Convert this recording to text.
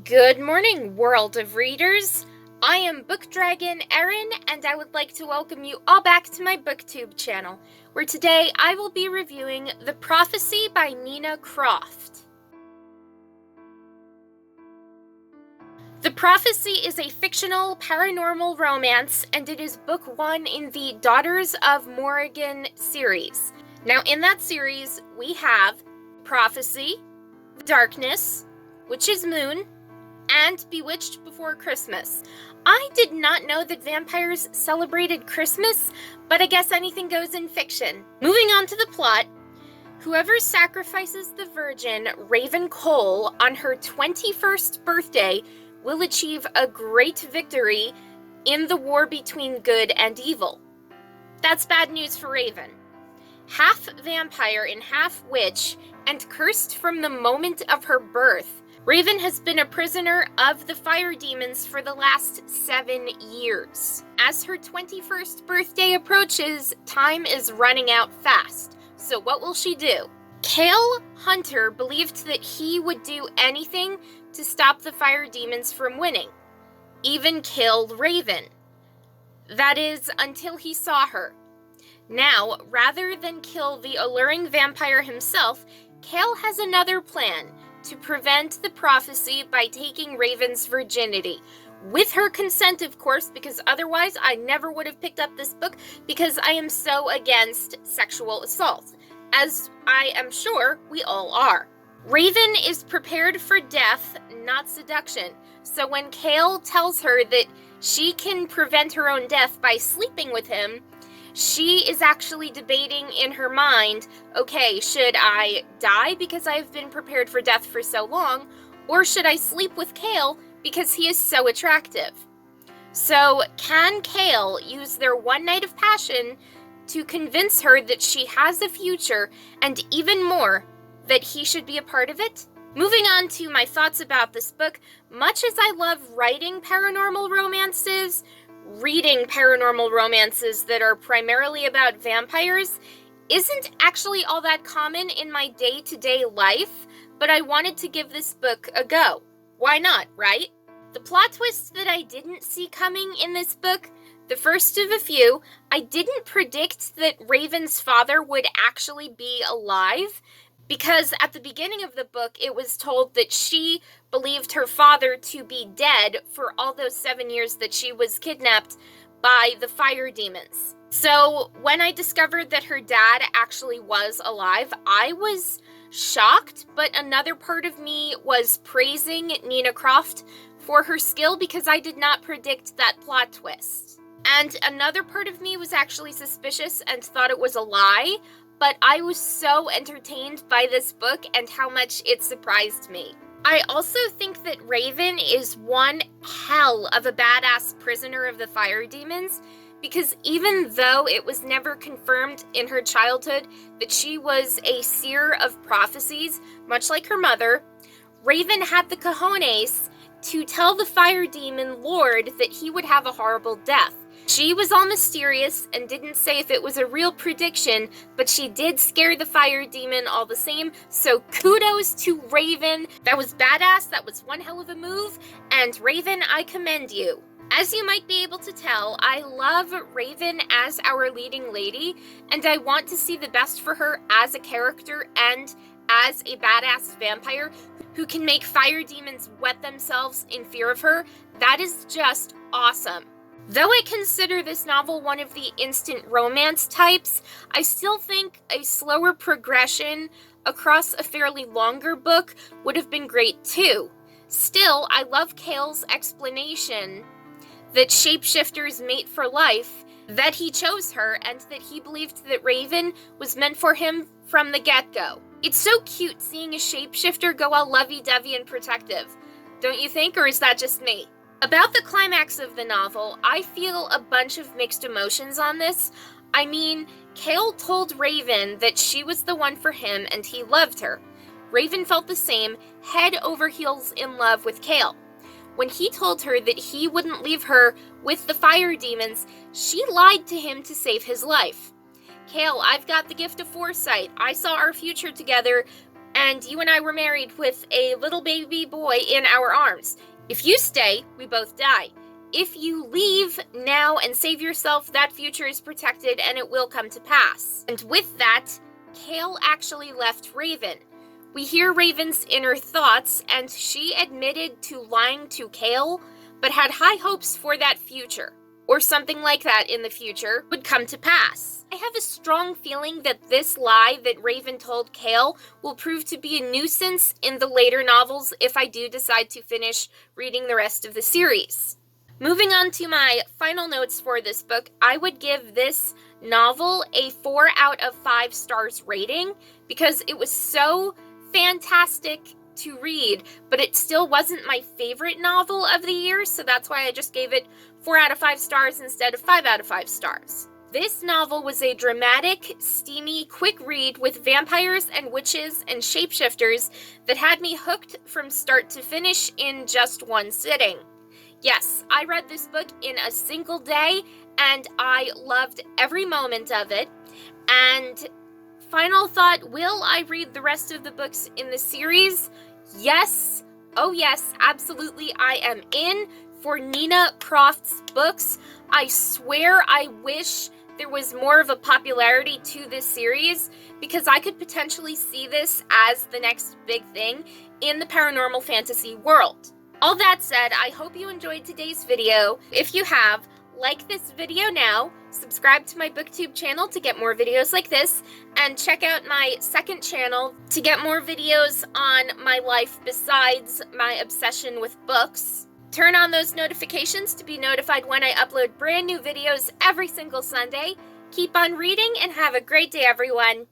Good morning, world of readers. I am Book Dragon Erin, and I would like to welcome you all back to my booktube channel, where today I will be reviewing The Prophecy by Nina Croft. The Prophecy is a fictional paranormal romance, and it is book 1 in the Daughters of Morrigan series. Now, in that series, we have Prophecy, Darkness, Witch's Moon, and Bewitched Before Christmas. I did not know that vampires celebrated Christmas, but I guess anything goes in fiction. Moving on to the plot, whoever sacrifices the virgin Raven Cole on her 21st birthday will achieve a great victory in the war between good and evil. That's bad news for Raven. Half vampire and half witch, and cursed from the moment of her birth, Raven has been a prisoner of the fire demons for the last 7 years. As her 21st birthday approaches, time is running out fast. So what will she do? Cale Hunter believed that he would do anything to stop the fire demons from winning, even killed Raven. That is, until he saw her. Now, rather than kill the alluring vampire himself, Cale has another plan to prevent the prophecy by taking Raven's virginity. With her consent, of course, because otherwise I never would have picked up this book, because I am so against sexual assault, as I am sure we all are. Raven is prepared for death, not seduction. So when Cale tells her that she can prevent her own death by sleeping with him, she is actually debating in her mind, okay, should I die because I've been prepared for death for so long, or should I sleep with Cale because he is so attractive? So can Cale use their one night of passion to convince her that she has a future, and even more, that he should be a part of it? Moving on to my thoughts about this book, much as I love writing paranormal romances, reading paranormal romances that are primarily about vampires isn't actually all that common in my day-to-day life, but I wanted to give this book a go. Why not, right? The plot twists that I didn't see coming in this book, the first of a few, I didn't predict that Raven's father would actually be alive, because at the beginning of the book, it was told that she believed her father to be dead for all those 7 years that she was kidnapped by the fire demons. So when I discovered that her dad actually was alive, I was shocked, but another part of me was praising Nina Croft for her skill because I did not predict that plot twist. And another part of me was actually suspicious and thought it was a lie, but I was so entertained by this book and how much it surprised me. I also think that Raven is one hell of a badass prisoner of the fire demons, because even though it was never confirmed in her childhood that she was a seer of prophecies, much like her mother, Raven had the cojones to tell the fire demon lord that he would have a horrible death. She was all mysterious and didn't say if it was a real prediction, but she did scare the fire demon all the same, so kudos to Raven. That was badass, that was one hell of a move, and Raven, I commend you. As you might be able to tell, I love Raven as our leading lady, and I want to see the best for her as a character and as a badass vampire who can make fire demons wet themselves in fear of her. That is just awesome. Though I consider this novel one of the instant romance types, I still think a slower progression across a fairly longer book would have been great too. Still, I love Cale's explanation that shapeshifters mate for life, that he chose her, and that he believed that Raven was meant for him from the get-go. It's so cute seeing a shapeshifter go all lovey-dovey and protective, don't you think, or is that just me? About the climax of the novel, I feel a bunch of mixed emotions on this. I mean, Cale told Raven that she was the one for him and he loved her. Raven felt the same, head over heels in love with Cale. When he told her that he wouldn't leave her with the fire demons, she lied to him to save his life. Cale, I've got the gift of foresight. I saw our future together, and you and I were married with a little baby boy in our arms. If you stay, we both die. If you leave now and save yourself, that future is protected and it will come to pass. And with that, Kale actually left Raven. We hear Raven's inner thoughts, and she admitted to lying to Kale, but had high hopes for that future, or something like that in the future, would come to pass. I have a strong feeling that this lie that Raven told Kale will prove to be a nuisance in the later novels if I do decide to finish reading the rest of the series. Moving on to my final notes for this book, I would give this novel a 4 out of 5 stars rating because it was so fantastic to read, but it still wasn't my favorite novel of the year, so that's why I just gave it 4 out of 5 stars instead of 5 out of 5 stars. This novel was a dramatic, steamy, quick read with vampires and witches and shapeshifters that had me hooked from start to finish in just one sitting. Yes, I read this book in a single day, and I loved every moment of it. And final thought, will I read the rest of the books in the series? Yes. Oh yes, absolutely. I am in for Nina Croft's books. I swear I wish there was more of a popularity to this series because I could potentially see this as the next big thing in the paranormal fantasy world. All that said, I hope you enjoyed today's video. If you have, like this video now, subscribe to my booktube channel to get more videos like this, and check out my second channel to get more videos on my life besides my obsession with books. Turn on those notifications to be notified when I upload brand new videos every single Sunday. Keep on reading and have a great day, everyone.